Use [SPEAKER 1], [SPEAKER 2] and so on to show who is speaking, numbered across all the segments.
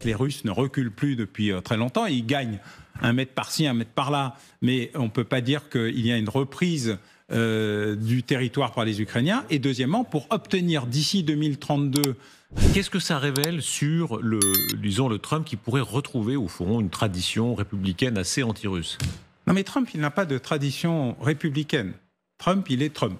[SPEAKER 1] les Russes ne reculent plus depuis très longtemps. Ils gagnent 1 mètre par-ci, 1 mètre par-là, mais on ne peut pas dire qu'il y a une reprise du territoire par les Ukrainiens. Et deuxièmement, pour obtenir d'ici 2032...
[SPEAKER 2] Qu'est-ce que ça révèle sur le Trump qui pourrait retrouver, au fond, une tradition républicaine assez anti-russe?
[SPEAKER 1] Non, mais Trump, il n'a pas de tradition républicaine. Trump, il est Trump.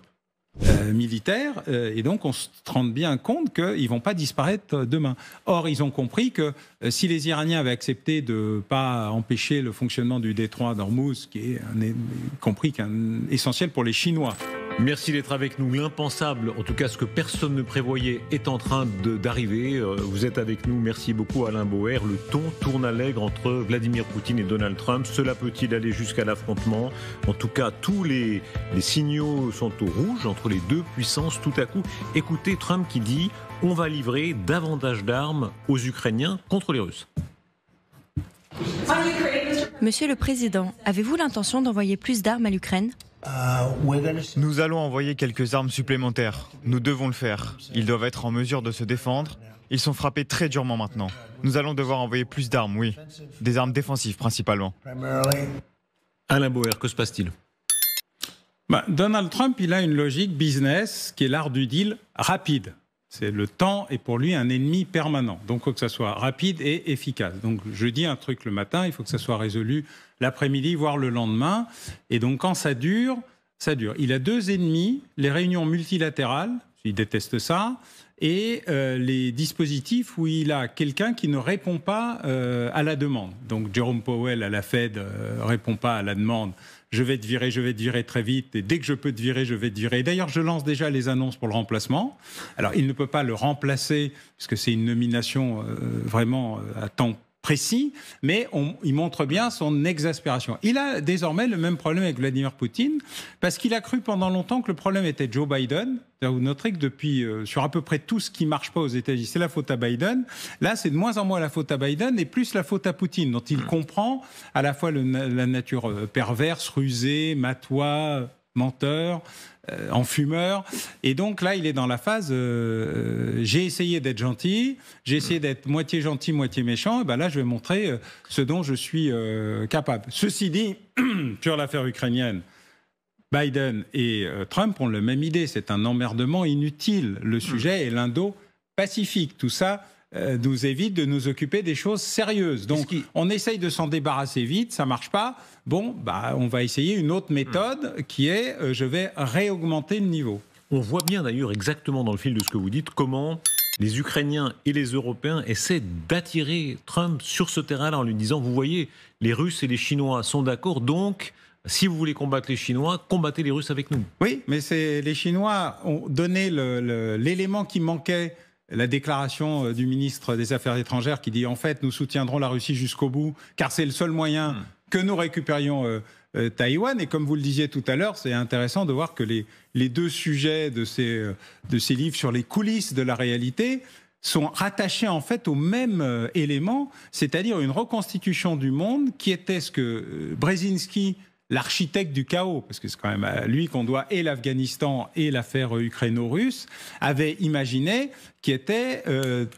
[SPEAKER 1] Militaire, et donc on se rend bien compte qu'ils ne vont pas disparaître demain. Or, ils ont compris que si les Iraniens avaient accepté de ne pas empêcher le fonctionnement du détroit d'Ormuz, qui est compris essentiel pour les Chinois.
[SPEAKER 2] Merci d'être avec nous. L'impensable, en tout cas ce que personne ne prévoyait, est en train d'arriver. Vous êtes avec nous. Merci beaucoup Alain Bauer. Le ton tourne à l'aigre entre Vladimir Poutine et Donald Trump. Cela peut-il aller jusqu'à l'affrontement? En tout cas, tous les signaux sont au rouge entre les deux puissances tout à coup. Écoutez Trump qui dit « On va livrer davantage d'armes aux Ukrainiens contre les Russes ».
[SPEAKER 3] Monsieur le Président, avez-vous l'intention d'envoyer plus d'armes à l'Ukraine ?
[SPEAKER 4] Nous allons envoyer quelques armes supplémentaires. Nous devons le faire. Ils doivent être en mesure de se défendre. Ils sont frappés très durement maintenant. Nous allons devoir envoyer plus d'armes, oui. Des armes défensives principalement.
[SPEAKER 2] Alain Bauer, que se passe-t-il ?
[SPEAKER 1] Donald Trump, il a une logique business qui est l'art du deal rapide. C'est le temps est pour lui un ennemi permanent. Donc, il faut que ça soit rapide et efficace. Donc, je dis un truc le matin, il faut que ça soit résolu l'après-midi, voire le lendemain. Et donc, quand ça dure, ça dure. Il a 2 ennemis, les réunions multilatérales, il déteste ça, et les dispositifs où il a quelqu'un qui ne répond pas à la demande. Donc, Jerome Powell à la Fed répond pas à la demande. Je vais te virer très vite, et dès que je peux te virer, je vais te virer. D'ailleurs, je lance déjà les annonces pour le remplacement. Alors, il ne peut pas le remplacer, puisque c'est une nomination vraiment à temps précis, mais il montre bien son exaspération. Il a désormais le même problème avec Vladimir Poutine, parce qu'il a cru pendant longtemps que le problème était Joe Biden. Vous noterez que depuis, sur à peu près tout ce qui ne marche pas aux États-Unis, c'est la faute à Biden. Là, c'est de moins en moins la faute à Biden et plus la faute à Poutine, dont il comprend à la fois la nature perverse, rusée, matois, menteur, enfumeur. Et donc là, il est dans la phase j'ai essayé d'être gentil, j'ai essayé d'être moitié gentil, moitié méchant, et ben là, je vais montrer ce dont je suis capable. Ceci dit, sur l'affaire ukrainienne, Biden et Trump ont la même idée, c'est un emmerdement inutile. Le sujet est l'Indo-Pacifique. Tout ça nous évite de nous occuper des choses sérieuses. Donc, on essaye de s'en débarrasser vite, ça marche pas. Bon, on va essayer une autre méthode qui est je vais réaugmenter le niveau.
[SPEAKER 2] On voit bien d'ailleurs exactement dans le fil de ce que vous dites comment les Ukrainiens et les Européens essaient d'attirer Trump sur ce terrain-là en lui disant, vous voyez, les Russes et les Chinois sont d'accord, donc si vous voulez combattre les Chinois, combattez les Russes avec nous.
[SPEAKER 1] Oui, mais les Chinois ont donné l'élément qui manquait, la déclaration du ministre des Affaires étrangères qui dit en fait nous soutiendrons la Russie jusqu'au bout car c'est le seul moyen que nous récupérions Taïwan. Et comme vous le disiez tout à l'heure, c'est intéressant de voir que les 2 sujets de ces livres sur les coulisses de la réalité sont rattachés en fait au même élément, c'est-à-dire une reconstitution du monde qui était ce que Brzezinski, l'architecte du chaos, parce que c'est quand même à lui qu'on doit et l'Afghanistan et l'affaire ukraino-russe, avait imaginé, qui était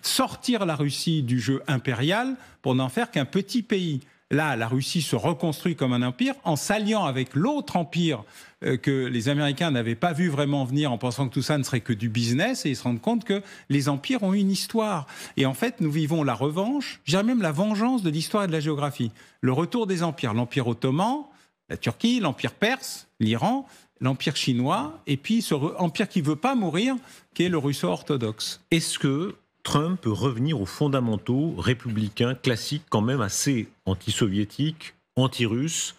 [SPEAKER 1] sortir la Russie du jeu impérial pour n'en faire qu'un petit pays. Là, la Russie se reconstruit comme un empire en s'alliant avec l'autre empire que les Américains n'avaient pas vu vraiment venir en pensant que tout ça ne serait que du business, et ils se rendent compte que les empires ont une histoire. Et en fait, nous vivons la revanche, je dirais même la vengeance de l'histoire et de la géographie. Le retour des empires, l'Empire ottoman, la Turquie, l'Empire perse, l'Iran, l'Empire chinois, et puis ce empire qui ne veut pas mourir, qui est le russo-orthodoxe.
[SPEAKER 2] Est-ce que Trump peut revenir aux fondamentaux républicains classiques, quand même assez anti-soviétiques, anti-russes,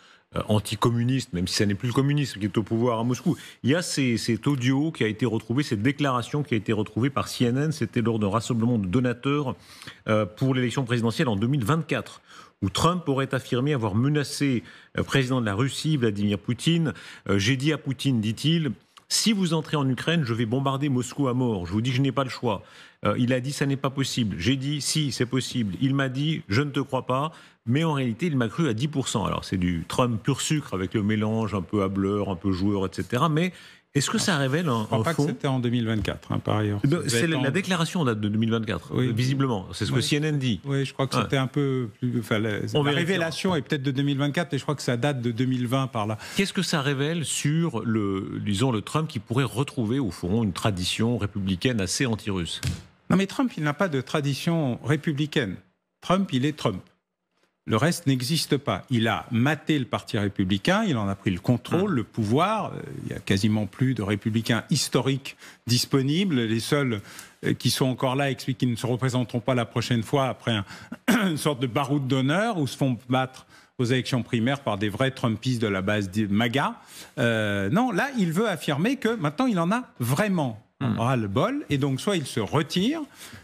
[SPEAKER 2] anti-communistes, même si ça n'est plus le communisme qui est au pouvoir à Moscou. Il y a cet audio qui a été retrouvé, cette déclaration qui a été retrouvée par CNN, c'était lors d'un rassemblement de donateurs pour l'élection présidentielle en 2024. Où Trump aurait affirmé avoir menacé le président de la Russie, Vladimir Poutine. J'ai dit à Poutine, dit-il, si vous entrez en Ukraine, je vais bombarder Moscou à mort. Je vous dis que je n'ai pas le choix. Il a dit, ça n'est pas possible. J'ai dit, si, c'est possible. Il m'a dit, je ne te crois pas. Mais en réalité, il m'a cru à 10%. Alors, c'est du Trump pur sucre avec le mélange un peu hableur, un peu joueur, etc. Mais Est-ce que ça révèle
[SPEAKER 1] Je ne crois pas
[SPEAKER 2] fond...
[SPEAKER 1] que c'était en 2024, par ailleurs.
[SPEAKER 2] La déclaration date de 2024, visiblement. C'est ce que CNN dit.
[SPEAKER 1] Oui, je crois que c'était un peu plus... la révélation est peut-être de 2024, mais je crois que ça date de 2020 par là.
[SPEAKER 2] Qu'est-ce que ça révèle sur le Trump qui pourrait retrouver, au fond, une tradition républicaine assez anti-russe?
[SPEAKER 1] Non, mais Trump, il n'a pas de tradition républicaine. Trump, il est Trump. Le reste n'existe pas. Il a maté le Parti républicain, il en a pris le contrôle, le pouvoir. Il n'y a quasiment plus de républicains historiques disponibles. Les seuls qui sont encore là expliquent qu'ils ne se représenteront pas la prochaine fois après une sorte de baroud d'honneur où se font battre aux élections primaires par des vrais Trumpistes de la base MAGA. Non, là, il veut affirmer que maintenant, il en a vraiment ras-le-bol. Et donc, soit il se retire,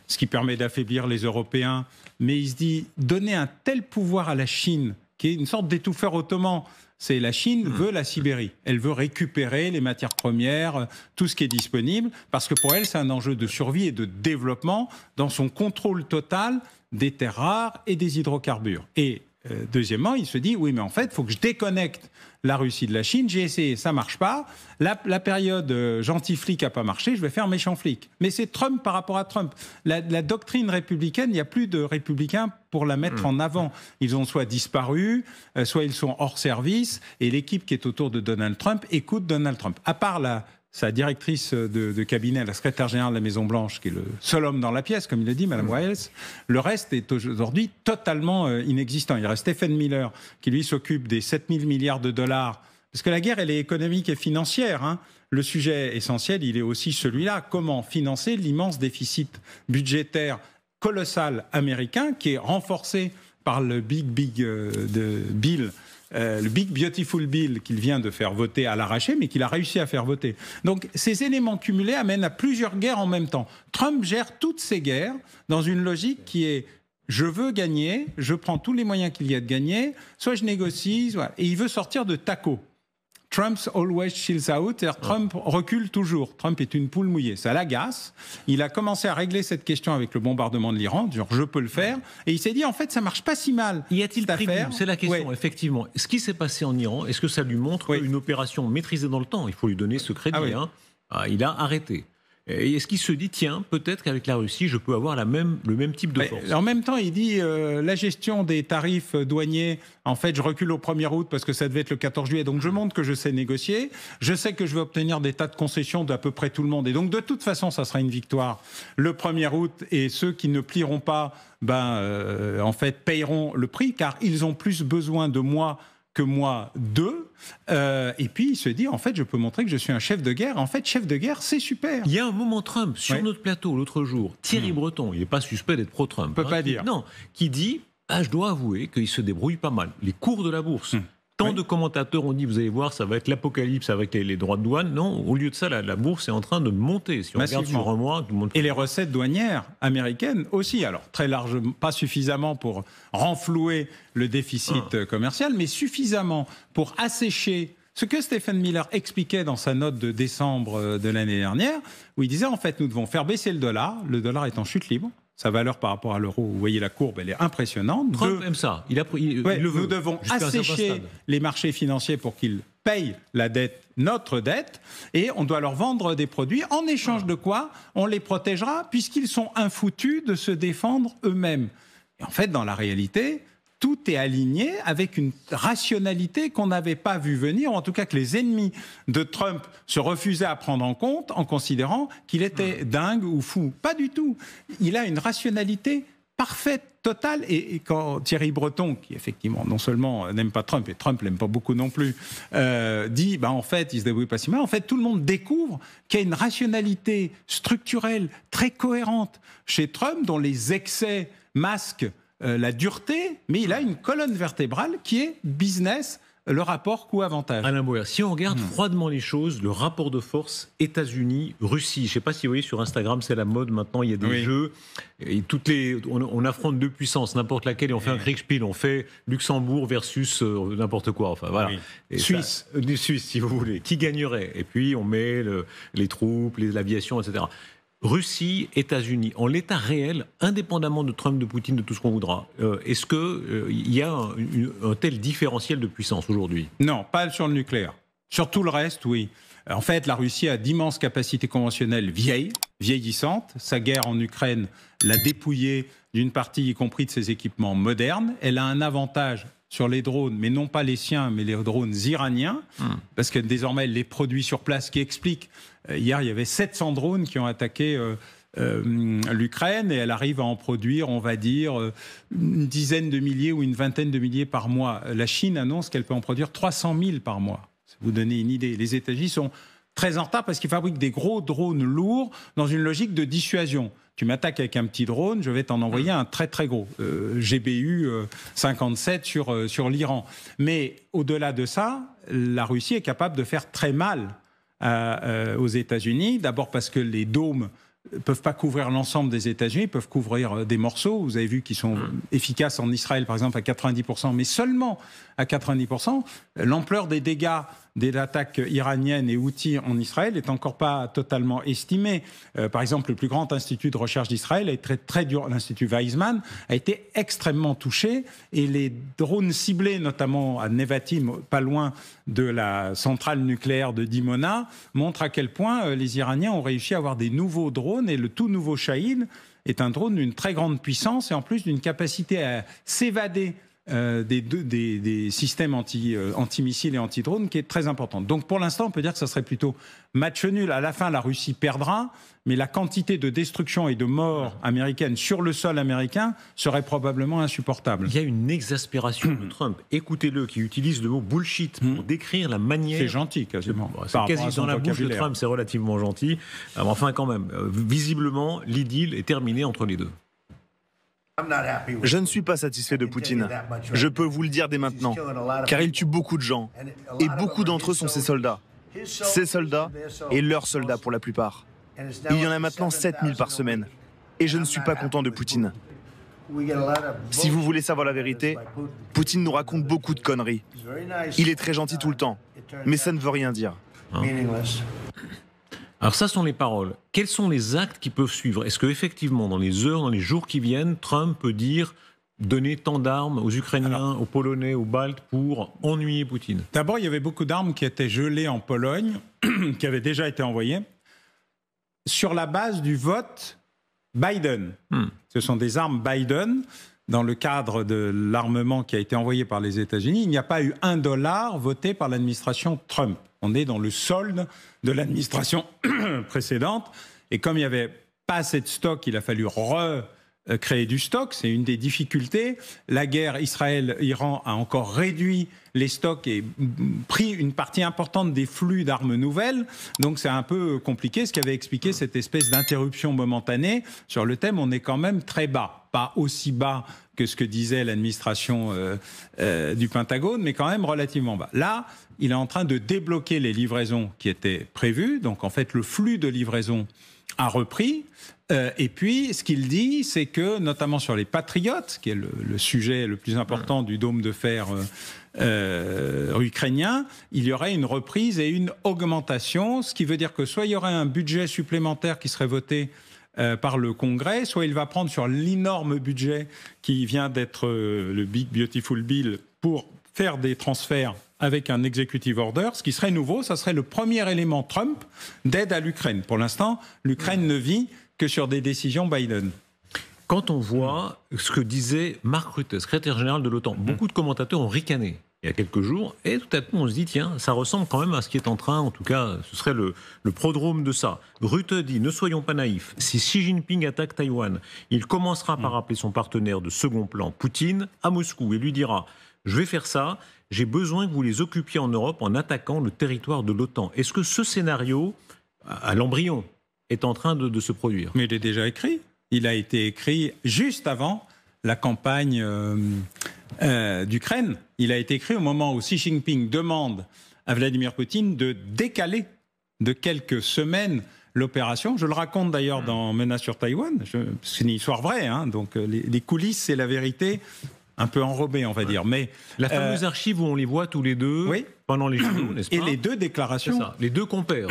[SPEAKER 1] ce qui permet d'affaiblir les Européens, mais il se dit, donner un tel pouvoir à la Chine, qui est une sorte d'étouffeur ottoman, c'est la Chine veut la Sibérie. Elle veut récupérer les matières premières, tout ce qui est disponible, parce que pour elle, c'est un enjeu de survie et de développement dans son contrôle total des terres rares et des hydrocarbures. Et deuxièmement, il se dit, oui, mais en fait, il faut que je déconnecte la Russie de la Chine. J'ai essayé, ça ne marche pas. La période gentil flic n'a pas marché, je vais faire méchant flic. Mais c'est Trump par rapport à Trump. La doctrine républicaine, il n'y a plus de républicains pour la mettre en avant. Ils ont soit disparu, soit ils sont hors service, et l'équipe qui est autour de Donald Trump écoute Donald Trump. À part sa directrice de cabinet, la secrétaire générale de la Maison-Blanche, qui est le seul homme dans la pièce, comme il le dit, Mme Wiles, le reste est aujourd'hui totalement inexistant. Il reste Stephen Miller, qui lui s'occupe des 7 000 milliards de dollars, parce que la guerre, elle est économique et financière, hein. Le sujet essentiel, il est aussi celui-là, comment financer l'immense déficit budgétaire colossal américain, qui est renforcé par le Big Bill, le Big Beautiful Bill qu'il vient de faire voter à l'arraché, mais qu'il a réussi à faire voter. Donc ces éléments cumulés amènent à plusieurs guerres en même temps. Trump gère toutes ces guerres dans une logique qui est « je veux gagner, je prends tous les moyens qu'il y a de gagner, soit je négocie, voilà. » Et il veut sortir de TACO. Trump's always chills out, c'est-à-dire Trump recule toujours. Trump est une poule mouillée, ça l'agace. Il a commencé à régler cette question avec le bombardement de l'Iran, genre je peux le faire, et il s'est dit en fait ça marche pas si mal.
[SPEAKER 2] Y a-t-il pris goût ? C'est la question, effectivement. Ce qui s'est passé en Iran, est-ce que ça lui montre une opération maîtrisée dans le temps ? Il faut lui donner ce crédit. Il a arrêté. Et est-ce qu'il se dit, tiens, peut-être qu'avec la Russie, je peux avoir le même type de force ?
[SPEAKER 1] En même temps, il dit, la gestion des tarifs douaniers, en fait, je recule au 1er août parce que ça devait être le 14 juillet. Donc, je montre que je sais négocier. Je sais que je vais obtenir des tas de concessions d'à peu près tout le monde. Et donc, de toute façon, ça sera une victoire le 1er août. Et ceux qui ne plieront pas, en fait, payeront le prix, car ils ont plus besoin de moi que moi d'eux. Et puis il se dit, en fait, je peux montrer que je suis un chef de guerre. En fait, chef de guerre, c'est super.
[SPEAKER 2] Il y a un moment Trump, sur notre plateau l'autre jour, Thierry Breton, il n'est pas suspect d'être pro-Trump.
[SPEAKER 1] On peut pas dire.
[SPEAKER 2] Non, qui dit, je dois avouer qu'il se débrouille pas mal. Les cours de la bourse. Tant de commentateurs ont dit, vous allez voir, ça va être l'apocalypse avec les droits de douane. Non, au lieu de ça, la bourse est en train de monter. Si on regarde sur un mois, tout le monde...
[SPEAKER 1] Et les recettes douanières américaines aussi. Alors, très largement, pas suffisamment pour renflouer le déficit commercial, mais suffisamment pour assécher ce que Stephen Miller expliquait dans sa note de décembre de l'année dernière, où il disait, en fait, nous devons faire baisser le dollar est en chute libre. Sa valeur par rapport à l'euro, vous voyez la courbe, elle est impressionnante.
[SPEAKER 2] Trump aime ça. Il le veut.
[SPEAKER 1] Nous devons assécher les marchés financiers pour qu'ils payent la dette, notre dette, et on doit leur vendre des produits, en échange de quoi on les protégera, puisqu'ils sont infoutus de se défendre eux-mêmes. Et en fait, dans la réalité, tout est aligné avec une rationalité qu'on n'avait pas vu venir, ou en tout cas que les ennemis de Trump se refusaient à prendre en compte en considérant qu'il était dingue ou fou. Pas du tout. Il a une rationalité parfaite, totale. Et quand Thierry Breton, qui effectivement non seulement n'aime pas Trump, et Trump l'aime pas beaucoup non plus, dit en fait il se débrouille pas si mal, en fait tout le monde découvre qu'il y a une rationalité structurelle très cohérente chez Trump, dont les excès masquent la dureté, mais il a une colonne vertébrale qui est business, le rapport coût-avantage.
[SPEAKER 2] Alain Bauer, si on regarde froidement les choses, le rapport de force États-Unis-Russie, je ne sais pas si vous voyez sur Instagram, c'est la mode maintenant, il y a des jeux, et on affronte deux puissances, n'importe laquelle, et on fait un Kriegspiel, on fait Luxembourg versus n'importe quoi, enfin voilà.
[SPEAKER 1] Suisse.
[SPEAKER 2] Suisse, si vous voulez. Qui gagnerait ? Et puis on met les troupes, l'aviation, etc. Russie, États-Unis, en l'état réel, indépendamment de Trump, de Poutine, de tout ce qu'on voudra, est-ce qu'il y a un tel différentiel de puissance aujourd'hui ?
[SPEAKER 1] Non, pas sur le nucléaire. Sur tout le reste, oui. En fait, la Russie a d'immenses capacités conventionnelles vieillissantes. Sa guerre en Ukraine l'a dépouillée d'une partie, y compris de ses équipements modernes. Elle a un avantage sur les drones, mais non pas les siens, mais les drones iraniens, parce que désormais, elle les produit sur place, ce qui explique. Hier, il y avait 700 drones qui ont attaqué l'Ukraine, et elle arrive à en produire, on va dire, une dizaine de milliers ou une vingtaine de milliers par mois. La Chine annonce qu'elle peut en produire 300 000 par mois. Ça vous donne une idée. Les États-Unis sont très en retard parce qu'ils fabriquent des gros drones lourds dans une logique de dissuasion. Tu m'attaques avec un petit drone, je vais t'en envoyer un très très gros. GBU 57 sur l'Iran. Mais au-delà de ça, la Russie est capable de faire très mal aux États-Unis. D'abord parce que les dômes ne peuvent pas couvrir l'ensemble des États-Unis, ils peuvent couvrir des morceaux. Vous avez vu qu'ils sont efficaces en Israël, par exemple, à 90%, mais seulement à 90%. L'ampleur des dégâts des attaques iraniennes et houthis en Israël n'est encore pas totalement estimée. Par exemple, le plus grand institut de recherche d'Israël a été très dur. L'Institut Weizmann a été extrêmement touché, et les drones ciblés, notamment à Nevatim, pas loin de la centrale nucléaire de Dimona, montrent à quel point les Iraniens ont réussi à avoir des nouveaux drones, et le tout nouveau Shahed est un drone d'une très grande puissance et en plus d'une capacité à s'évader des systèmes anti-missiles et anti-drones qui est très importante. Donc pour l'instant, on peut dire que ça serait plutôt match nul. À la fin, la Russie perdra, mais la quantité de destruction et de morts américaines sur le sol américain serait probablement insupportable.
[SPEAKER 2] Il y a une exaspération de Trump. Écoutez-le, qui utilise le mot bullshit pour décrire la manière...
[SPEAKER 1] C'est gentil, quasiment.
[SPEAKER 2] C'est quasi dans la bouche de Trump, c'est relativement gentil. Enfin, quand même, visiblement, l'idylle est terminée entre les deux.
[SPEAKER 5] Je ne suis pas satisfait de Poutine. Je peux vous le dire dès maintenant, car il tue beaucoup de gens, et beaucoup d'entre eux sont ses soldats. Ses soldats et leurs soldats pour la plupart. Il y en a maintenant 7000 par semaine, et je ne suis pas content de Poutine. Si vous voulez savoir la vérité, Poutine nous raconte beaucoup de conneries. Il est très gentil tout le temps, mais ça ne veut rien dire.
[SPEAKER 2] Alors ça sont les paroles. Quels sont les actes qui peuvent suivre? Est-ce qu'effectivement, dans les heures, dans les jours qui viennent, Trump peut dire donner tant d'armes aux Ukrainiens, aux Polonais, aux Baltes pour ennuyer Poutine?
[SPEAKER 1] D'abord, il y avait beaucoup d'armes qui étaient gelées en Pologne, qui avaient déjà été envoyées, sur la base du vote Biden. Ce sont des armes Biden. Dans le cadre de l'armement qui a été envoyé par les États-Unis, il n'y a pas eu $1 voté par l'administration Trump. On est dans le solde de l'administration précédente. Et comme il n'y avait pas assez de stock, il a fallu recréer du stock. C'est une des difficultés. La guerre Israël-Iran a encore réduit les stocks et pris une partie importante des flux d'armes nouvelles. Donc c'est un peu compliqué, ce qui avait expliqué cette espèce d'interruption momentanée. Sur le thème, on est quand même très bas. Pas aussi bas que ce que disait l'administration du Pentagone, mais quand même relativement bas. Là, il est en train de débloquer les livraisons qui étaient prévues. Donc en fait, le flux de livraison a repris. Et puis, ce qu'il dit, c'est que, notamment sur les Patriotes, qui est le sujet le plus important du dôme de fer ukrainien, il y aurait une reprise et une augmentation, ce qui veut dire que soit il y aurait un budget supplémentaire qui serait voté par le Congrès, soit il va prendre sur l'énorme budget qui vient d'être le Big Beautiful Bill pour faire des transferts avec un executive order. Ce qui serait nouveau, ça serait le premier élément Trump d'aide à l'Ukraine. Pour l'instant, l'Ukraine ne vit que sur des décisions Biden.
[SPEAKER 2] Quand on voit ce que disait Mark Rutte, secrétaire général de l'OTAN, beaucoup de commentateurs ont ricané il y a quelques jours, et tout à coup on se dit, tiens, ça ressemble quand même à ce qui est en train, en tout cas, ce serait le prodrome de ça. Rutte dit, ne soyons pas naïfs, si Xi Jinping attaque Taïwan, il commencera par appeler son partenaire de second plan, Poutine, à Moscou, et lui dira, je vais faire ça, j'ai besoin que vous les occupiez en Europe en attaquant le territoire de l'OTAN. Est-ce que ce scénario, à l'embryon, est en train de se produire?
[SPEAKER 1] Mais il est déjà écrit. Il a été écrit juste avant la campagne d'Ukraine. Il a été écrit au moment où Xi Jinping demande à Vladimir Poutine de décaler de quelques semaines l'opération. Je le raconte d'ailleurs dans Menace sur Taïwan. C'est une histoire vraie, hein, donc les coulisses, c'est la vérité. Un peu enrobée, on va dire. Mais
[SPEAKER 2] la fameuse archive où on les voit tous les deux pendant les JO, n'est-ce pas?
[SPEAKER 1] Et les deux déclarations.
[SPEAKER 2] Les deux compères.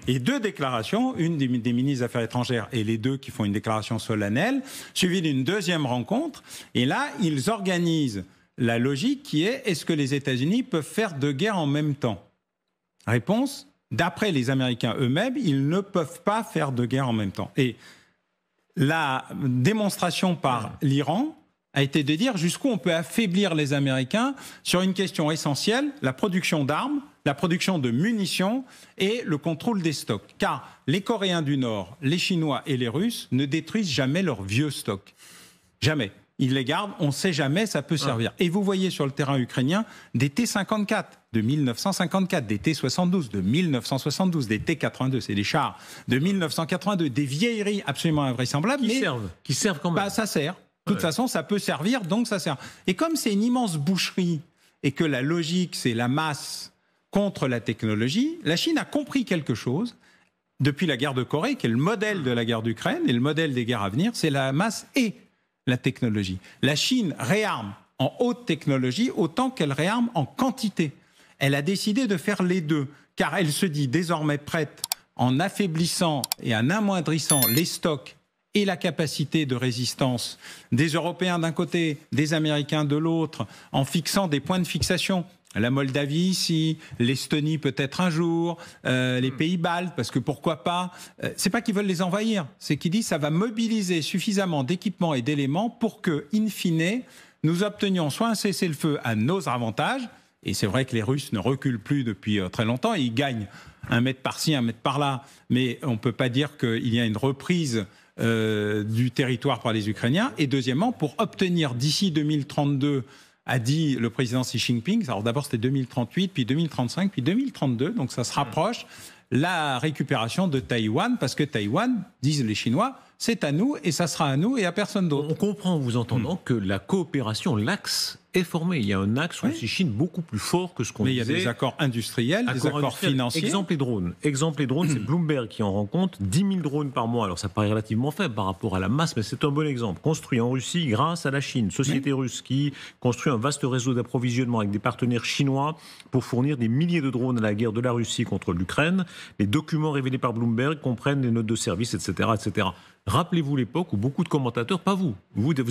[SPEAKER 1] Et deux déclarations, une des ministres des Affaires étrangères et les deux qui font une déclaration solennelle, suivie d'une deuxième rencontre. Et là, ils organisent la logique qui est, est-ce que les États-Unis peuvent faire deux guerres en même temps? Réponse, d'après les Américains eux-mêmes, ils ne peuvent pas faire de guerre en même temps. Et la démonstration par l'Iran a été de dire jusqu'où on peut affaiblir les Américains sur une question essentielle, la production d'armes, la production de munitions et le contrôle des stocks. Car les Coréens du Nord, les Chinois et les Russes ne détruisent jamais leurs vieux stocks. Jamais. Ils les gardent, on ne sait jamais, ça peut servir. Et vous voyez sur le terrain ukrainien des T-54 de 1954, des T-72 de 1972, des T-82, c'est des chars de 1982, des vieilleries absolument invraisemblables.
[SPEAKER 2] Qui servent quand même.
[SPEAKER 1] Ça sert. De toute façon, ça peut servir, donc ça sert. Et comme c'est une immense boucherie et que la logique, c'est la masse contre la technologie, la Chine a compris quelque chose depuis la guerre de Corée, qui est le modèle de la guerre d'Ukraine et le modèle des guerres à venir, c'est la masse et la technologie. La Chine réarme en haute technologie autant qu'elle réarme en quantité. Elle a décidé de faire les deux, car elle se dit désormais prête, en affaiblissant et en amoindrissant les stocks et la capacité de résistance des Européens d'un côté, des Américains de l'autre, en fixant des points de fixation. La Moldavie ici, l'Estonie peut-être un jour, les pays baltes, parce que pourquoi pas. C'est pas qu'ils veulent les envahir, c'est qu'ils disent que ça va mobiliser suffisamment d'équipements et d'éléments pour que, in fine, nous obtenions soit un cessez-le-feu à nos avantages, et c'est vrai que les Russes ne reculent plus depuis très longtemps, ils gagnent 1 mètre par-ci, 1 mètre par-là, mais on ne peut pas dire qu'il y a une reprise du territoire par les Ukrainiens, et deuxièmement, pour obtenir d'ici 2032, a dit le président Xi Jinping, alors d'abord c'était 2038, puis 2035, puis 2032, donc ça se rapproche, la récupération de Taïwan, parce que Taïwan, disent les Chinois, c'est à nous et ça sera à nous et à personne d'autre.
[SPEAKER 2] On comprend en vous entendant que la coopération, l'axe est formé. Il y a un axe Russie-Chine beaucoup plus fort que ce qu'on disait.
[SPEAKER 1] Mais il y a des accords industriels, des accords financiers.
[SPEAKER 2] Exemple les drones, c'est Bloomberg qui en rend compte. 10 000 drones par mois. Alors ça paraît relativement faible par rapport à la masse, mais c'est un bon exemple. Construit en Russie grâce à la Chine. Société russe qui construit un vaste réseau d'approvisionnement avec des partenaires chinois pour fournir des milliers de drones à la guerre de la Russie contre l'Ukraine. Les documents révélés par Bloomberg comprennent les notes de service, etc., etc. Rappelez-vous l'époque où beaucoup de commentateurs, pas vous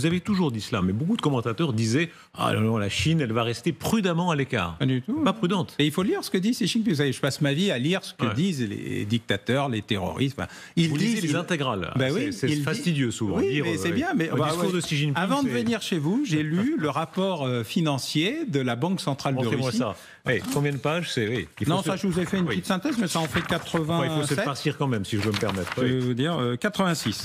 [SPEAKER 2] avez toujours dit cela, mais beaucoup de commentateurs disaient « Ah non, la Chine, elle va rester prudemment à l'écart ».
[SPEAKER 1] Pas du tout.
[SPEAKER 2] Pas prudente.
[SPEAKER 1] Et il faut lire ce que dit Xi Jinping. Vous savez, je passe ma vie à lire ce que disent les dictateurs, les terroristes. Enfin,
[SPEAKER 2] vous lisez les intégrales. C'est fastidieux souvent.
[SPEAKER 1] Oui,
[SPEAKER 2] lire,
[SPEAKER 1] mais c'est bien. Mais
[SPEAKER 2] discours de Xi Jinping,
[SPEAKER 1] avant de venir chez vous, j'ai lu le rapport financier de la Banque centrale de Russie.
[SPEAKER 2] Montrez-moi ça. Oui, combien de pages
[SPEAKER 1] Non, ça, je vous ai fait une petite synthèse, mais ça en fait 87.
[SPEAKER 2] Il faut se farcir quand même, si je veux me permettre.
[SPEAKER 1] Je vais vous dire 86.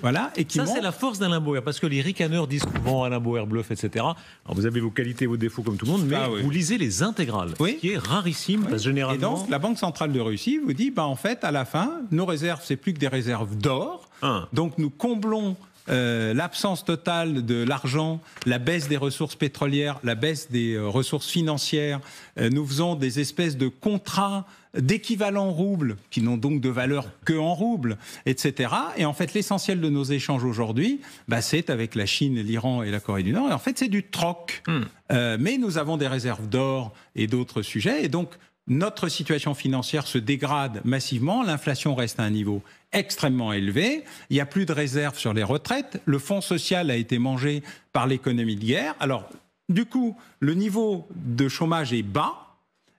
[SPEAKER 1] Voilà. Et
[SPEAKER 2] ça, c'est la force d'Alain Bauer, parce que les ricaneurs disent souvent Alain Bauer bluffe, etc. Alors, vous avez vos qualités, vos défauts comme tout le monde, mais vous lisez les intégrales, ce qui est rarissime, parce que généralement...
[SPEAKER 1] Et donc, la Banque centrale de Russie vous dit, en fait, à la fin, nos réserves, c'est plus que des réserves d'or. Donc, nous comblons l'absence totale de l'argent, la baisse des ressources pétrolières, la baisse des ressources financières. Nous faisons des espèces de contrats d'équivalent rouble, qui n'ont donc de valeur qu'en rouble, etc. Et en fait, l'essentiel de nos échanges aujourd'hui, c'est avec la Chine, l'Iran et la Corée du Nord. Et en fait, c'est du troc. Mais nous avons des réserves d'or et d'autres sujets. Et donc, notre situation financière se dégrade massivement. L'inflation reste à un niveau extrêmement élevé. Il n'y a plus de réserves sur les retraites. Le fonds social a été mangé par l'économie de guerre. Alors, du coup, le niveau de chômage est bas.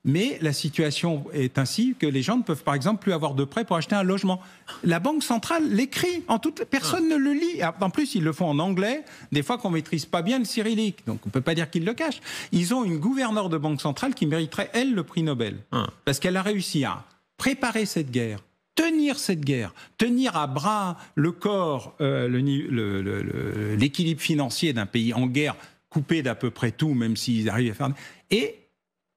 [SPEAKER 1] Mais la situation est ainsi que les gens ne peuvent par exemple plus avoir de prêt pour acheter un logement. La Banque centrale l'écrit, personne ne le lit. En plus, ils le font en anglais, des fois qu'on ne maîtrise pas bien le cyrillique, donc on ne peut pas dire qu'ils le cachent. Ils ont une gouverneure de Banque centrale qui mériterait, elle, le prix Nobel. Parce qu'elle a réussi à préparer cette guerre, tenir cette guerre, tenir à bras le corps, l'équilibre financier d'un pays en guerre, coupé d'à peu près tout, même s'ils arrivent à faire... Et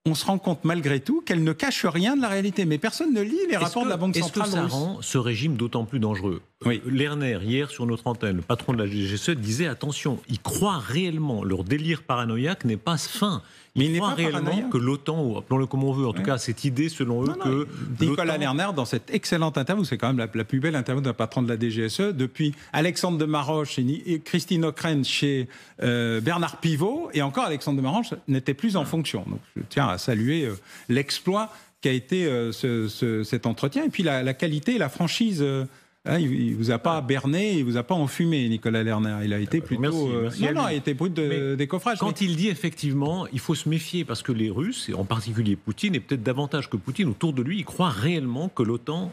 [SPEAKER 1] on se rend compte malgré tout qu'elle ne cache rien de la réalité. Mais personne ne lit les rapports de la Banque centrale russe.
[SPEAKER 2] Est-ce que ça rend ce régime d'autant plus dangereux ? Lerner, hier sur notre antenne, le patron de la DGSE, disait attention, ils croient réellement, leur délire paranoïaque n'est pas fin. Ils croient réellement que l'OTAN, ou appelons-le comme on veut, en tout cas cette idée selon eux que...
[SPEAKER 1] Nicolas Lerner, dans cette excellente interview, c'est quand même la plus belle interview d'un patron de la DGSE, depuis Alexandre de Maroche et Christine Ockrent chez Bernard Pivot, et encore Alexandre de Maroche n'était plus en fonction. Donc je tiens à saluer l'exploit qu'a été cet entretien, et puis la qualité et la franchise Il vous a pas berné, il vous a pas enfumé, Nicolas Lerner. Il a été plutôt...
[SPEAKER 2] Merci
[SPEAKER 1] il a été brut de décoffrage.
[SPEAKER 2] Quand il dit effectivement, il faut se méfier parce que les Russes, et en particulier Poutine, et peut-être davantage que Poutine, autour de lui, ils croient réellement que l'OTAN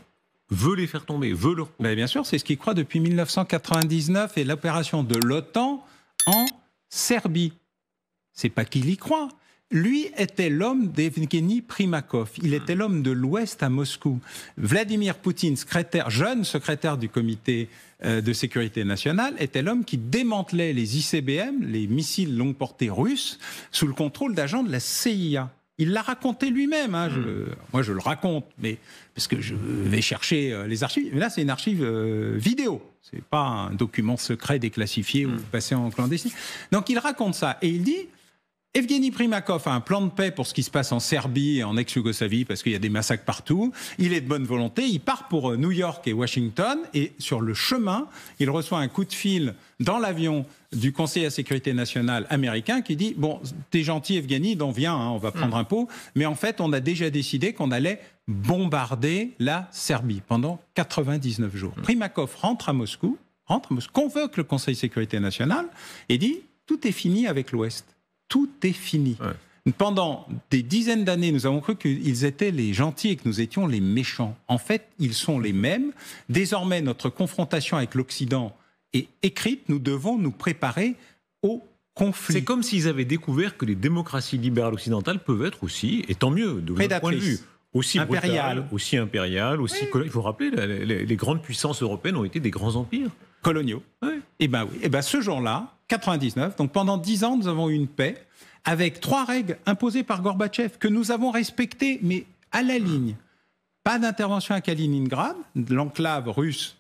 [SPEAKER 2] veut les faire tomber, veut leur...
[SPEAKER 1] Bien sûr, c'est ce qu'il croit depuis 1999 et l'opération de l'OTAN en Serbie. C'est pas qu'il y croit. Lui était l'homme d'Evgeny Primakov. Il était l'homme de l'Ouest à Moscou. Vladimir Poutine, jeune secrétaire du comité de sécurité nationale, était l'homme qui démantelait les ICBM, les missiles longue portée russes, sous le contrôle d'agents de la CIA. Il l'a raconté lui-même. Moi, je le raconte, mais parce que je vais chercher les archives. Mais là, c'est une archive vidéo. C'est pas un document secret déclassifié ou passé en clandestin. Donc, il raconte ça et il dit. Evgeny Primakov a un plan de paix pour ce qui se passe en Serbie et en ex-Yougoslavie parce qu'il y a des massacres partout. Il est de bonne volonté. Il part pour New York et Washington et sur le chemin, il reçoit un coup de fil dans l'avion du Conseil à la sécurité nationale américain qui dit « Bon, t'es gentil Evgeny, donc viens, on va prendre un pot. Mais en fait, on a déjà décidé qu'on allait bombarder la Serbie pendant 99 jours. » Primakov rentre à Moscou, convoque le Conseil de sécurité nationale et dit « Tout est fini avec l'Ouest. Tout est fini. » Pendant des dizaines d'années, nous avons cru qu'ils étaient les gentils et que nous étions les méchants. En fait, ils sont les mêmes. Désormais, notre confrontation avec l'Occident est écrite. Nous devons nous préparer au conflit.
[SPEAKER 2] C'est comme s'ils avaient découvert que les démocraties libérales occidentales peuvent être aussi, et tant mieux, de notre point de vue, aussi impériales, aussi impériales, aussi... Il faut rappeler, les grandes puissances européennes ont été des grands empires.
[SPEAKER 1] Coloniaux. Oui. Et ce jour-là, 99, donc pendant 10 ans, nous avons eu une paix avec 3 règles imposées par Gorbatchev que nous avons respectées, mais à la ligne. Pas d'intervention à Kaliningrad, l'enclave russe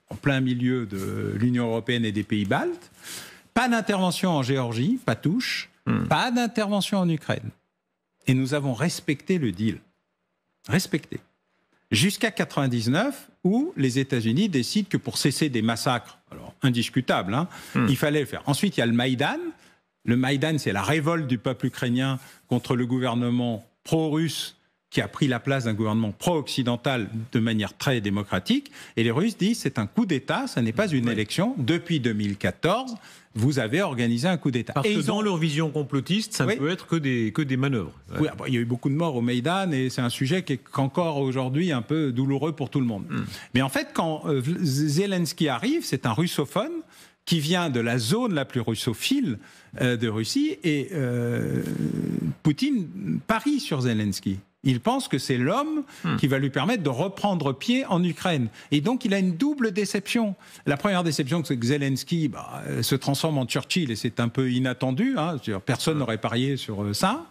[SPEAKER 1] en plein milieu de l'Union européenne et des pays baltes. Pas d'intervention en Géorgie, pas touche. Pas d'intervention en Ukraine. Et nous avons respecté le deal. Respecté. Jusqu'à 99, où les États-Unis décident que pour cesser des massacres, alors indiscutables, il fallait le faire. Ensuite, il y a le Maïdan. Le Maïdan, c'est la révolte du peuple ukrainien contre le gouvernement pro-russe qui a pris la place d'un gouvernement pro-occidental de manière très démocratique. Et les Russes disent c'est un coup d'État, ça n'est pas une élection. Depuis 2014, vous avez organisé un coup d'État.
[SPEAKER 2] Parce que dans leur vision complotiste, ça ne peut être que des manœuvres.
[SPEAKER 1] Oui, il y a eu beaucoup de morts au Maïdan et c'est un sujet qui est encore aujourd'hui un peu douloureux pour tout le monde. Mais en fait, quand Zelensky arrive, c'est un russophone qui vient de la zone la plus russophile de Russie et Poutine parie sur Zelensky. Il pense que c'est l'homme qui va lui permettre de reprendre pied en Ukraine. Et donc, il a une double déception. La première déception, c'est que Zelensky se transforme en Churchill, et c'est un peu inattendu. Personne n'aurait parié sur ça.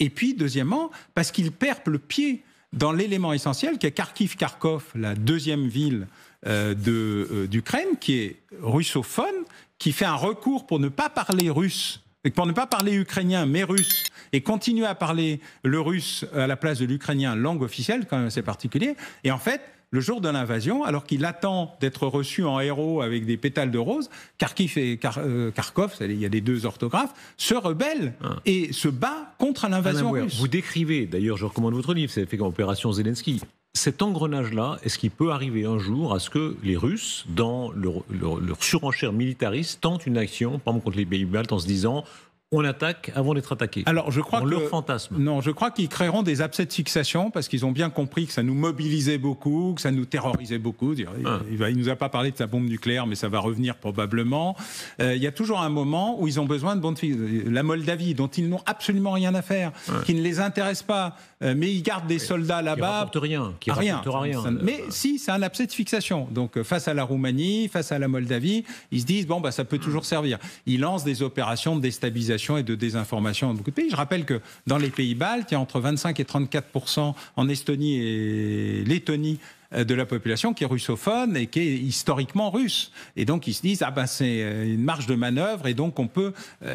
[SPEAKER 1] Et puis, deuxièmement, parce qu'il perd le pied dans l'élément essentiel, qui est Kharkiv-Kharkov, la deuxième ville d'Ukraine, qui est russophone, qui fait un recours pour ne pas parler russe, pour ne pas parler ukrainien, mais russe, et continuer à parler le russe à la place de l'ukrainien, langue officielle, quand même assez particulier. Et en fait, le jour de l'invasion, alors qu'il attend d'être reçu en héros avec des pétales de rose, Kharkiv et Kharkov, il y a les 2 orthographes, se rebelle et se bat contre l'invasion russe.
[SPEAKER 2] Vous décrivez, d'ailleurs je recommande votre livre, c'est fait comme Opération Zelensky. Cet engrenage-là, est-ce qu'il peut arriver un jour à ce que les Russes, dans leur surenchère militariste, tentent une action, par exemple contre les pays baltes, en se disant on attaque avant d'être attaqué?
[SPEAKER 1] Alors, je crois
[SPEAKER 2] leur fantasme.
[SPEAKER 1] Non, je crois qu'ils créeront des abcès de fixation parce qu'ils ont bien compris que ça nous mobilisait beaucoup, que ça nous terrorisait beaucoup. Il nous a pas parlé de sa bombe nucléaire, mais ça va revenir probablement. Il y a toujours un moment où ils ont besoin de bombes. La Moldavie, dont ils n'ont absolument rien à faire, qui ne les intéresse pas, mais ils gardent des soldats là-bas.
[SPEAKER 2] Qui rapportera rien.
[SPEAKER 1] Mais si, c'est un abcès de fixation. Donc, face à la Roumanie, face à la Moldavie, ils se disent ça peut toujours servir. Ils lancent des opérations de déstabilisation et de désinformation dans beaucoup de pays. Je rappelle que dans les pays baltes, il y a entre 25 et 34% en Estonie et Lettonie de la population qui est russophone et qui est historiquement russe. Et donc, ils se disent, c'est une marge de manœuvre et donc on peut...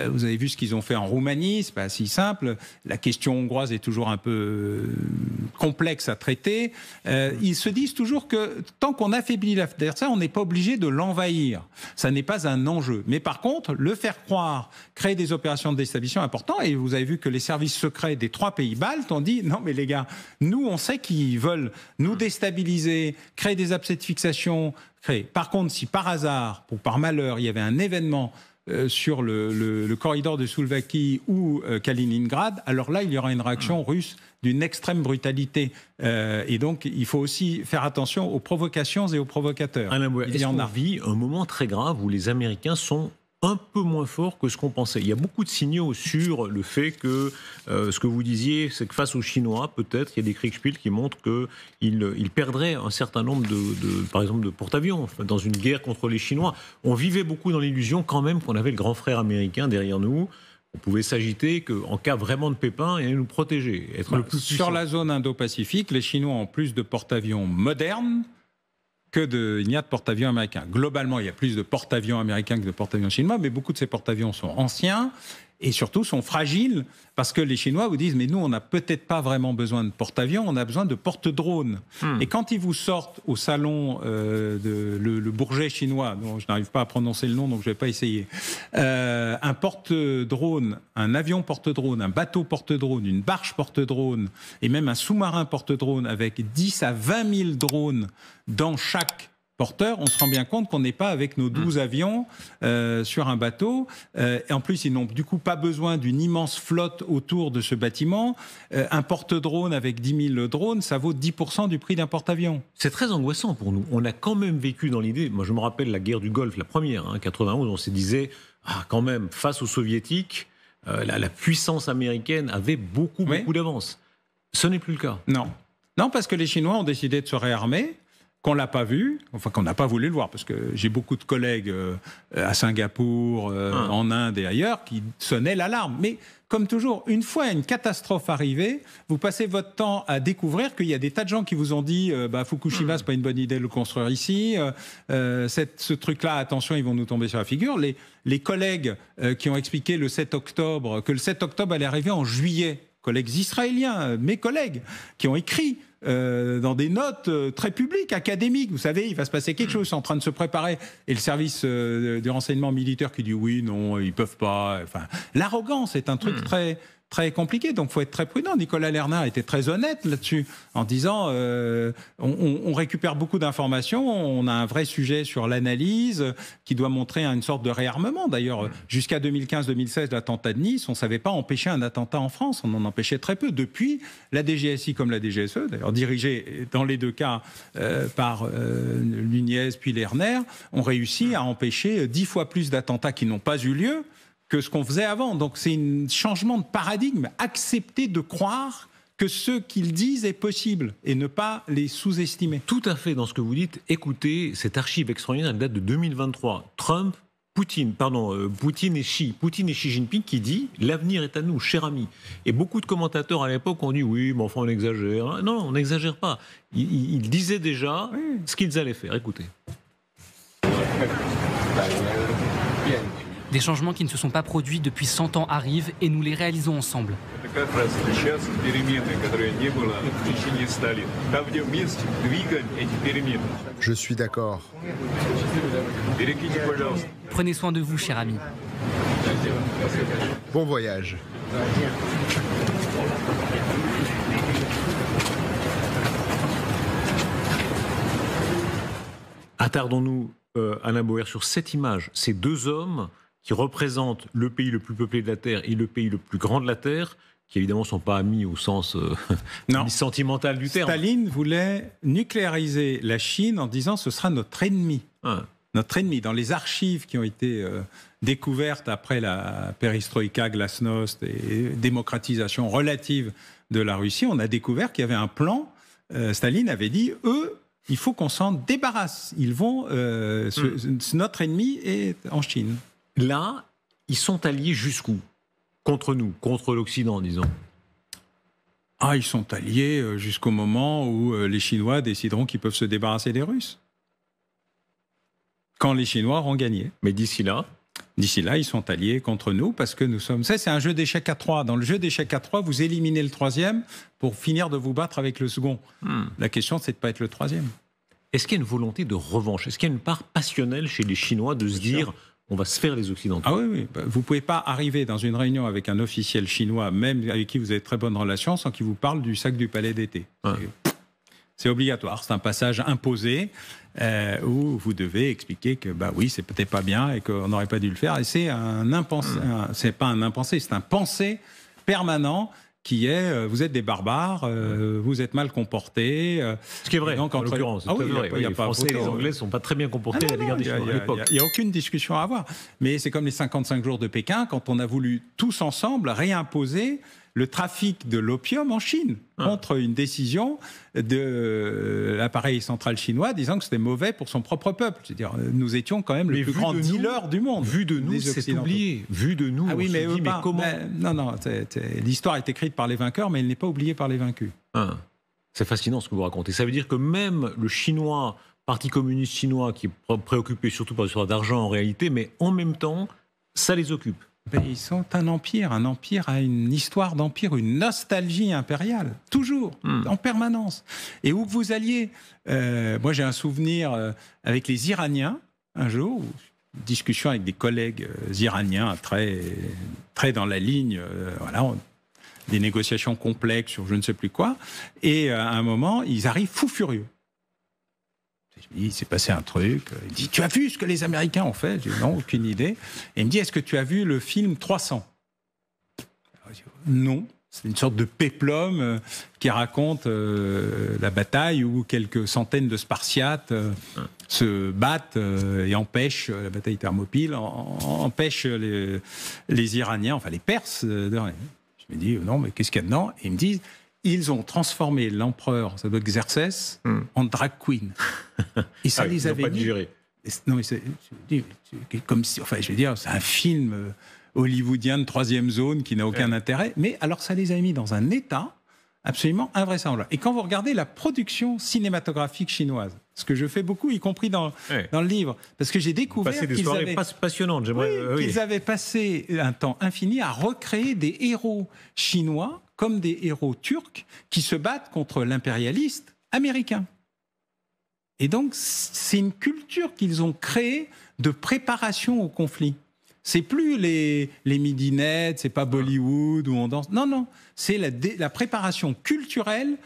[SPEAKER 1] vous avez vu ce qu'ils ont fait en Roumanie, c'est pas si simple. La question hongroise est toujours un peu complexe à traiter. Ils se disent toujours que tant qu'on affaiblit l'adversaire, on n'est pas obligé de l'envahir. Ça n'est pas un enjeu. Mais par contre, le faire croire, créer des opérations de déstabilisation importantes, et vous avez vu que les services secrets des 3 pays baltes ont dit, non mais les gars, nous on sait qu'ils veulent nous déstabiliser déstabiliser, créer des abcès de fixation. Par contre, si par hasard, ou par malheur, il y avait un événement sur le corridor de Slovaquie ou Kaliningrad, alors là, il y aura une réaction russe d'une extrême brutalité. Et donc, il faut aussi faire attention aux provocations et aux provocateurs.
[SPEAKER 2] Alain Bouer, est-ce qu'on vit un moment très grave où les Américains sont un peu moins forts que ce qu'on pensait? Il y a beaucoup de signaux sur le fait que, ce que vous disiez, c'est que face aux Chinois, peut-être, il y a des Kriegspiel qui montrent qu'ils perdraient un certain nombre par exemple, de porte-avions dans une guerre contre les Chinois. On vivait beaucoup dans l'illusion quand même qu'on avait le grand frère américain derrière nous. On pouvait s'agiter qu'en cas vraiment de pépin, il allait nous protéger, être le plus puissant.
[SPEAKER 1] Sur la zone Indo-Pacifique, les Chinois ont plus de porte-avions modernes il n'y a de porte-avions américains. Globalement, il y a plus de porte-avions américains que de porte-avions chinois, mais beaucoup de ces porte-avions sont anciens et surtout sont fragiles parce que les Chinois vous disent « mais nous, on n'a peut-être pas vraiment besoin de porte-avions, on a besoin de porte-drones ». Et quand ils vous sortent au salon le Bourget chinois, dont je n'arrive pas à prononcer le nom, donc je ne vais pas essayer, un porte-drone, un avion porte-drone, un bateau porte-drone, une barge porte-drone et même un sous-marin porte-drone avec 10 à 20 000 drones dans chaque porteur, on se rend bien compte qu'on n'est pas avec nos 12 avions sur un bateau. Et en plus, ils n'ont du coup pas besoin d'une immense flotte autour de ce bâtiment. Un porte-drone avec 10 000 drones, ça vaut 10% du prix d'un porte-avions.
[SPEAKER 2] C'est très angoissant pour nous. On a quand même vécu dans l'idée, moi je me rappelle la guerre du Golfe, la première, 91, on se disait, quand même, face aux soviétiques, la puissance américaine avait beaucoup d'avance. Ce n'est plus le cas.
[SPEAKER 1] Non, parce que les Chinois ont décidé de se réarmer, qu'on l'a pas vu, enfin qu'on n'a pas voulu le voir, parce que j'ai beaucoup de collègues à Singapour, en Inde et ailleurs, qui sonnaient l'alarme. Mais comme toujours, une fois une catastrophe arrivée, vous passez votre temps à découvrir qu'il y a des tas de gens qui vous ont dit Fukushima, c'est pas une bonne idée de le construire ici, ce truc-là, attention, ils vont nous tomber sur la figure. Les collègues qui ont expliqué le 7 octobre, que le 7 octobre allait arriver en juillet, collègues israéliens, mes collègues, qui ont écrit dans des notes très publiques, académiques. Vous savez, il va se passer quelque chose, c'est en train de se préparer. Et le service du renseignement militaire qui dit oui, non, ils peuvent pas. Enfin, l'arrogance est un truc très très compliqué, donc il faut être très prudent. Nicolas Lerner était très honnête là-dessus, en disant on récupère beaucoup d'informations, on a un vrai sujet sur l'analyse qui doit montrer une sorte de réarmement. D'ailleurs, jusqu'à 2015-2016, l'attentat de Nice, on ne savait pas empêcher un attentat en France, on en empêchait très peu. Depuis, la DGSI comme la DGSE, d'ailleurs dirigée dans les deux cas par Nunez puis Lerner, ont réussi à empêcher 10 fois plus d'attentats qui n'ont pas eu lieu que ce qu'on faisait avant. Donc c'est un changement de paradigme. Accepter de croire que ce qu'ils disent est possible et ne pas les sous-estimer.
[SPEAKER 2] Tout à fait dans ce que vous dites. Écoutez, cette archive extraordinaire, elle date de 2023. Poutine et Xi Jinping qui dit « L'avenir est à nous, cher ami ». Et beaucoup de commentateurs à l'époque ont dit « Oui, mais enfin on exagère ». Non, on n'exagère pas. Ils disaient déjà ce qu'ils allaient faire. Écoutez.
[SPEAKER 6] Des changements qui ne se sont pas produits depuis 100 ans arrivent et nous les réalisons ensemble.
[SPEAKER 7] Je suis d'accord.
[SPEAKER 6] Prenez soin de vous, cher ami.
[SPEAKER 7] Bon voyage.
[SPEAKER 2] Attardons-nous, Alain Bauer, sur cette image. Ces deux hommes qui représentent le pays le plus peuplé de la Terre et le pays le plus grand de la Terre, qui évidemment ne sont pas amis au sens sentimental du terme.
[SPEAKER 1] Staline voulait nucléariser la Chine en disant ce sera notre ennemi. Notre ennemi. Dans les archives qui ont été découvertes après la perestroïka, glasnost et démocratisation relative de la Russie, on a découvert qu'il y avait un plan. Staline avait dit, il faut qu'on s'en débarrasse. Ils vont, notre ennemi est en Chine.
[SPEAKER 2] Là, ils sont alliés jusqu'où? Contre nous, contre l'Occident, disons.
[SPEAKER 1] Ils sont alliés jusqu'au moment où les Chinois décideront qu'ils peuvent se débarrasser des Russes. Quand les Chinois auront gagné.
[SPEAKER 2] Mais d'ici là,
[SPEAKER 1] ils sont alliés contre nous parce que nous sommes... Ça, c'est un jeu d'échecs à 3. Dans le jeu d'échecs à 3, vous éliminez le troisième pour finir de vous battre avec le second. La question, c'est de ne pas être le troisième.
[SPEAKER 2] Est-ce qu'il y a une volonté de revanche? Est-ce qu'il y a une part passionnelle chez les Chinois de se dire... On va se faire les Occidentaux.
[SPEAKER 1] Oui. Vous ne pouvez pas arriver dans une réunion avec un officiel chinois, même avec qui vous avez de très bonnes relations, sans qu'il vous parle du sac du palais d'été. C'est obligatoire, c'est un passage imposé où vous devez expliquer que oui, c'est peut-être pas bien et qu'on n'aurait pas dû le faire. Et c'est c'est pas un impensé, c'est un pensée permanent qui est vous êtes des barbares, vous êtes mal comportés.
[SPEAKER 2] Ce qui est vrai, donc, en l'occurrence. Les Français et les Anglais ne sont pas très bien comportés à l'égard des Chinois à l'époque.
[SPEAKER 1] Il n'y a aucune discussion à avoir. Mais c'est comme les 55 jours de Pékin, quand on a voulu tous ensemble réimposer le trafic de l'opium en Chine contre une décision de l'appareil central chinois disant que c'était mauvais pour son propre peuple. C'est-à-dire, nous étions quand même le plus grand dealer du monde.
[SPEAKER 2] Vu de nous, c'est oublié. Vu de nous,
[SPEAKER 1] oui, mais
[SPEAKER 2] comment
[SPEAKER 1] non, l'histoire est écrite par les vainqueurs, mais elle n'est pas oubliée par les vaincus.
[SPEAKER 2] C'est fascinant ce que vous racontez. Ça veut dire que même le Chinois, Parti communiste chinois, qui est préoccupé surtout par l'histoire d'argent en réalité, mais en même temps, ça les occupe.
[SPEAKER 1] Ils sont un empire. Un empire a une histoire d'empire, une nostalgie impériale, toujours, en permanence. Et où que vous alliez, moi j'ai un souvenir avec les Iraniens, un jour, une discussion avec des collègues iraniens très, très dans la ligne, des négociations complexes sur je ne sais plus quoi, et à un moment, ils arrivent fous furieux. Je me dis, il s'est passé un truc. Il me dit, tu as vu ce que les Américains ont fait? Je dis, non, aucune idée. Et il me dit, est-ce que tu as vu le film 300? Je dis, non. C'est une sorte de péplum qui raconte la bataille où quelques centaines de Spartiates se battent et empêchent, la bataille Thermopyles, empêchent les Iraniens, enfin les Perses. Je me dis, non, mais qu'est-ce qu'il y a dedans? Et ils me disent, ils ont transformé l'empereur, ça doit être Xerxès, en drag queen. Et ça les avait mis. Non, mais c'est comme si, enfin, je veux dire, c'est un film hollywoodien de troisième zone qui n'a aucun intérêt. Mais alors, ça les a mis dans un état absolument invraisemblable. Et quand vous regardez la production cinématographique chinoise, ce que je fais beaucoup, y compris dans le livre, parce que j'ai découvert qu'ils avaient passé un temps infini à recréer des héros chinois comme des héros turcs qui se battent contre l'impérialiste américain. Et donc, c'est une culture qu'ils ont créée de préparation au conflit. C'est plus les midinettes, c'est pas Bollywood où on danse. Non, non, c'est la préparation culturelle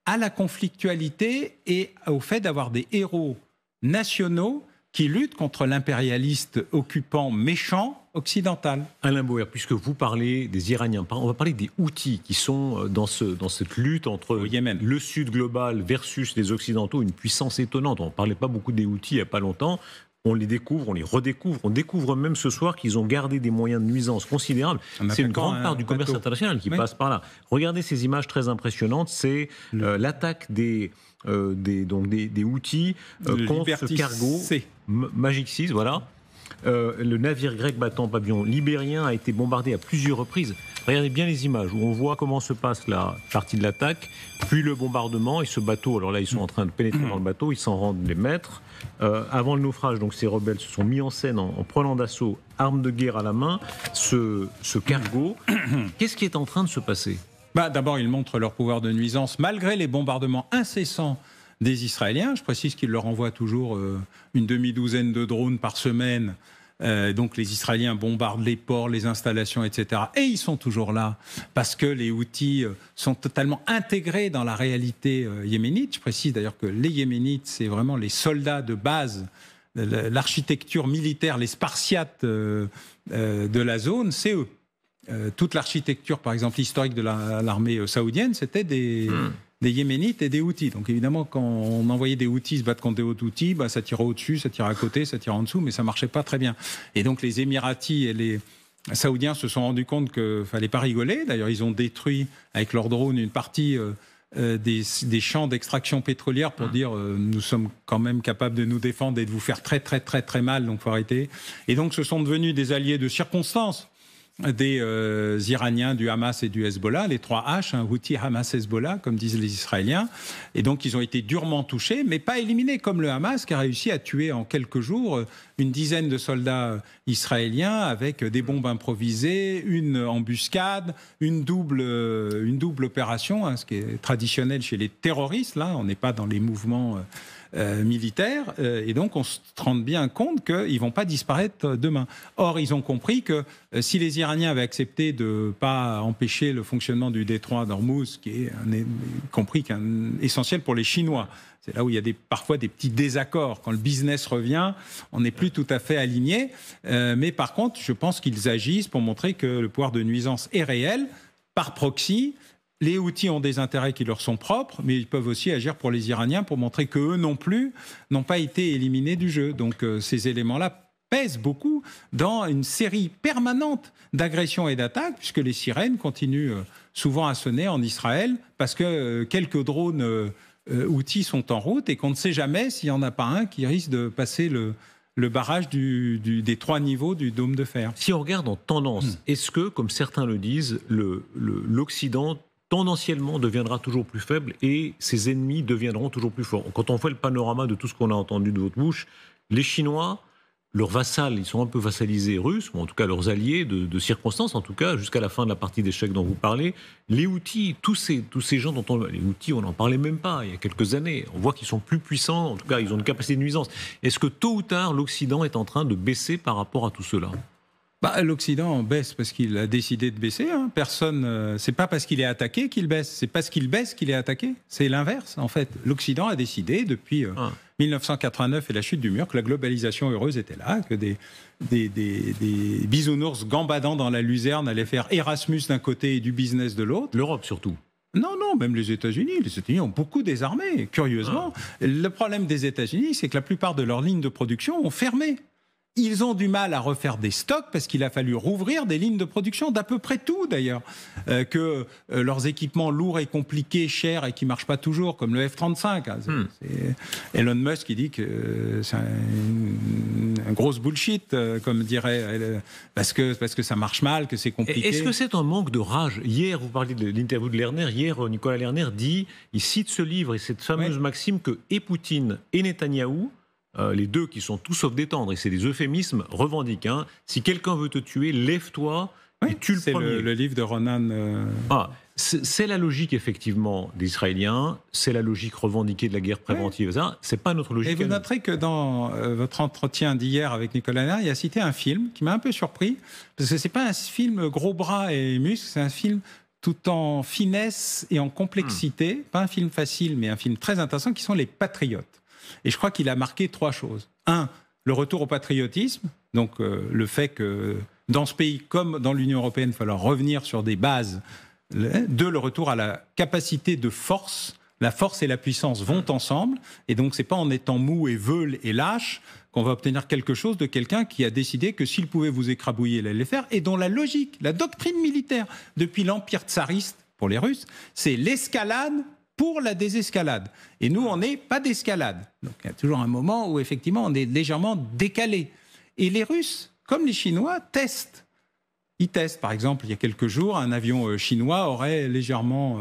[SPEAKER 1] à la conflictualité et au fait d'avoir des héros nationaux qui luttent contre l'impérialiste occupant méchant occidental.
[SPEAKER 2] Alain Bauer, puisque vous parlez des Iraniens, on va parler des Houthis qui sont dans cette lutte entre le Sud global versus les Occidentaux, une puissance étonnante. On ne parlait pas beaucoup des Houthis il n'y a pas longtemps. On les découvre, on les redécouvre. On découvre même ce soir qu'ils ont gardé des moyens de nuisance considérables. C'est une grande part du commerce international qui passe par là. Regardez ces images très impressionnantes. C'est l'attaque des Houthis contre ce cargo Magic 6, voilà. Le navire grec battant pavillon libérien a été bombardé à plusieurs reprises. Regardez bien les images où on voit comment se passe la partie de l'attaque, puis le bombardement et ce bateau. Alors là, ils sont en train de pénétrer dans le bateau, ils s'en rendent les maîtres. Avant le naufrage, donc ces rebelles se sont mis en scène en prenant d'assaut, armes de guerre à la main, ce cargo. Qu'est-ce qui est en train de se passer ?
[SPEAKER 1] D'abord, ils montrent leur pouvoir de nuisance malgré les bombardements incessants des Israéliens. Je précise qu'ils leur envoient toujours une demi-douzaine de drones par semaine. Donc les Israéliens bombardent les ports, les installations, etc. Et ils sont toujours là parce que les Houthis sont totalement intégrés dans la réalité yéménite. Je précise d'ailleurs que les Yéménites, c'est vraiment les soldats de base, l'architecture militaire, les Spartiates de la zone, c'est eux. Toute l'architecture, par exemple, historique de l'armée saoudienne, c'était des Yéménites et des Houthis. Donc évidemment, quand on envoyait des Houthis se battre contre des Houthis, ça tirait au-dessus, ça tirait à côté, ça tirait en dessous, mais ça marchait pas très bien. Et donc les Émiratis et les Saoudiens se sont rendus compte qu'il fallait pas rigoler. D'ailleurs, ils ont détruit avec leurs drones une partie des champs d'extraction pétrolière pour dire nous sommes quand même capables de nous défendre et de vous faire très très très très mal, donc faut arrêter. Et donc ce sont devenus des alliés de circonstance des Iraniens, du Hamas et du Hezbollah, les 3 H, Houthi, Hamas, Hezbollah, comme disent les Israéliens. Et donc, ils ont été durement touchés, mais pas éliminés, comme le Hamas, qui a réussi à tuer en quelques jours une dizaine de soldats israéliens avec des bombes improvisées, une embuscade, une double opération, ce qui est traditionnel chez les terroristes. Là, on n'est pas dans les mouvements militaires, et donc on se rend bien compte qu'ils ne vont pas disparaître demain. Or, ils ont compris que si les Iraniens avaient accepté de ne pas empêcher le fonctionnement du détroit d'Ormuz, qui est essentiel pour les Chinois, c'est là où il y a parfois des petits désaccords. Quand le business revient, on n'est plus tout à fait aligné. Mais par contre, je pense qu'ils agissent pour montrer que le pouvoir de nuisance est réel. Par proxy, les Houthis ont des intérêts qui leur sont propres, mais ils peuvent aussi agir pour les Iraniens pour montrer qu'eux non plus n'ont pas été éliminés du jeu. Donc ces éléments-là pèsent beaucoup dans une série permanente d'agressions et d'attaques, puisque les sirènes continuent souvent à sonner en Israël, parce que quelques drones Houthis sont en route et qu'on ne sait jamais s'il n'y en a pas un qui risque de passer le barrage des 3 niveaux du dôme de fer.
[SPEAKER 2] Si on regarde en tendance, est-ce que, comme certains le disent, l'Occident tendanciellement deviendra toujours plus faible et ses ennemis deviendront toujours plus forts? Quand on fait le panorama de tout ce qu'on a entendu de votre bouche, les Chinois, leurs vassals, ils sont un peu vassalisés russes, ou en tout cas leurs alliés de circonstance, en tout cas, jusqu'à la fin de la partie d'échecs dont vous parlez. Les Houthis, tous ces gens les Houthis, on n'en parlait même pas il y a quelques années. On voit qu'ils sont plus puissants, en tout cas, ils ont une capacité de nuisance. Est-ce que tôt ou tard, l'Occident est en train de baisser par rapport à tout cela ?
[SPEAKER 1] L'Occident baisse parce qu'il a décidé de baisser. Personne, c'est pas parce qu'il est attaqué qu'il baisse. C'est parce qu'il baisse qu'il est attaqué. C'est l'inverse, en fait. L'Occident a décidé depuis 1989 et la chute du mur que la globalisation heureuse était là, que des bisounours gambadant dans la luzerne allaient faire Erasmus d'un côté et du business de l'autre.
[SPEAKER 2] L'Europe surtout. Non,
[SPEAKER 1] même les États-Unis. Les États-Unis ont beaucoup désarmé, curieusement. Le problème des États-Unis, c'est que la plupart de leurs lignes de production ont fermé. Ils ont du mal à refaire des stocks parce qu'il a fallu rouvrir des lignes de production d'à peu près tout d'ailleurs. Que leurs équipements lourds et compliqués, chers et qui ne marchent pas toujours, comme le F-35. C'est Elon Musk qui dit que c'est un grosse bullshit, comme dirait, parce que ça marche mal, que c'est compliqué.
[SPEAKER 2] Est-ce que c'est un manque de rage ? Hier, vous parliez de l'interview de Lerner. Hier, Nicolas Lerner il cite ce livre et cette fameuse maxime que et Poutine et Netanyahou, les deux qui sont tout sauf détendre, et c'est des euphémismes, revendiquent. Si quelqu'un veut te tuer, lève-toi et tue le premier.
[SPEAKER 1] C'est le livre de Ronan.
[SPEAKER 2] C'est la logique, effectivement, des Israéliens, c'est la logique revendiquée de la guerre préventive. Ça, c'est pas notre logique.
[SPEAKER 1] Et vous noterez que dans votre entretien d'hier avec Nicolas Lerner, il a cité un film qui m'a un peu surpris, parce que c'est pas un film gros bras et muscles, c'est un film tout en finesse et en complexité, pas un film facile, mais un film très intéressant, qui sont Les Patriotes. Et je crois qu'il a marqué 3 choses. 1, le retour au patriotisme, donc le fait que dans ce pays, comme dans l'Union européenne, il va falloir revenir sur des bases. 2, le retour à la capacité de force. La force et la puissance vont ensemble, et donc c'est pas en étant mou et veule et lâche qu'on va obtenir quelque chose de quelqu'un qui a décidé que s'il pouvait vous écrabouiller, il allait le faire, et dont la logique, la doctrine militaire, depuis l'Empire tsariste, pour les Russes, c'est l'escalade pour la désescalade. Et nous, on n'est pas d'escalade. Donc il y a toujours un moment où, effectivement, on est légèrement décalé. Et les Russes, comme les Chinois, testent. Ils testent. Par exemple, il y a quelques jours, un avion chinois aurait légèrement...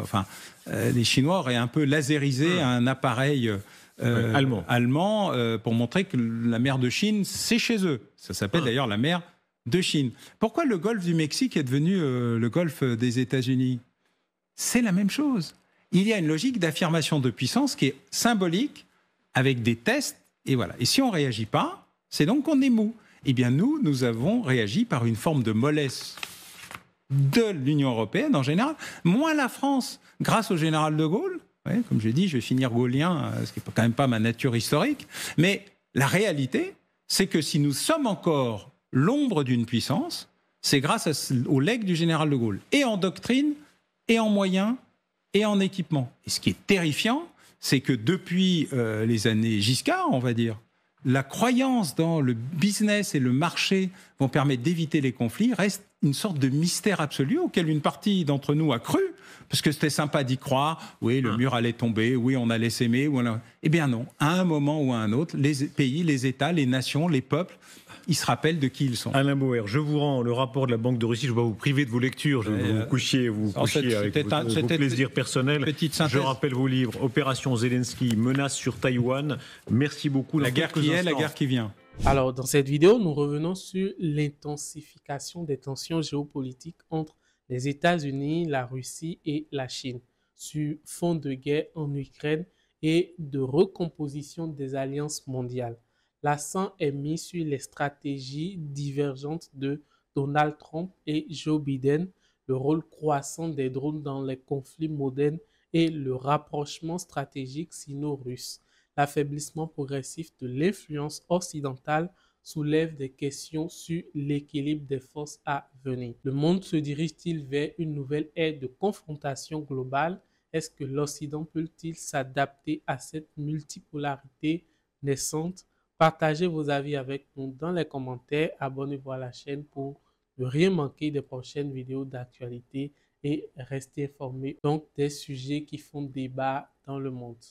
[SPEAKER 1] les Chinois auraient un peu lasérisé un appareil allemand pour montrer que la mer de Chine, c'est chez eux. Ça s'appelle d'ailleurs la mer de Chine. Pourquoi le golfe du Mexique est devenu le golfe des États-Unis ? C'est la même chose. Il y a une logique d'affirmation de puissance qui est symbolique, avec des tests, et voilà. Et si on ne réagit pas, c'est donc qu'on est mou. Eh bien, nous avons réagi par une forme de mollesse de l'Union européenne en général, moins la France, grâce au général de Gaulle. Ouais, comme je dis, je vais finir gaulien, ce qui n'est quand même pas ma nature historique. Mais la réalité, c'est que si nous sommes encore l'ombre d'une puissance, c'est grâce au legs du général de Gaulle, et en doctrine, et en moyens, et en équipement. Et ce qui est terrifiant, c'est que depuis les années Giscard, on va dire, la croyance dans le business et le marché vont permettre d'éviter les conflits reste une sorte de mystère absolu auquel une partie d'entre nous a cru, parce que c'était sympa d'y croire, oui, le mur allait tomber, oui, on allait s'aimer. Eh bien non, à un moment ou à un autre, les pays, les États, les nations, les peuples, ils se rappellent de qui ils sont.
[SPEAKER 2] Alain Bauer, je vous rends le rapport de la Banque de Russie. Je ne vais pas vous priver de vos lectures. Je vais vous couchiez avec vos plaisirs personnels. Je rappelle vos livres. Opération Zelensky, menace sur Taïwan. Merci beaucoup.
[SPEAKER 1] La guerre qui est, la guerre qui vient.
[SPEAKER 8] Alors, dans cette vidéo, nous revenons sur l'intensification des tensions géopolitiques entre les États-Unis, la Russie et la Chine, sur fond de guerre en Ukraine et de recomposition des alliances mondiales. L'accent est mis sur les stratégies divergentes de Donald Trump et Joe Biden, le rôle croissant des drones dans les conflits modernes et le rapprochement stratégique sino-russe. L'affaiblissement progressif de l'influence occidentale soulève des questions sur l'équilibre des forces à venir. Le monde se dirige-t-il vers une nouvelle ère de confrontation globale? Est-ce que l'Occident peut-il s'adapter à cette multipolarité naissante? Partagez vos avis avec nous dans les commentaires. Abonnez-vous à la chaîne pour ne rien manquer des prochaines vidéos d'actualité et restez informés donc des sujets qui font débat dans le monde.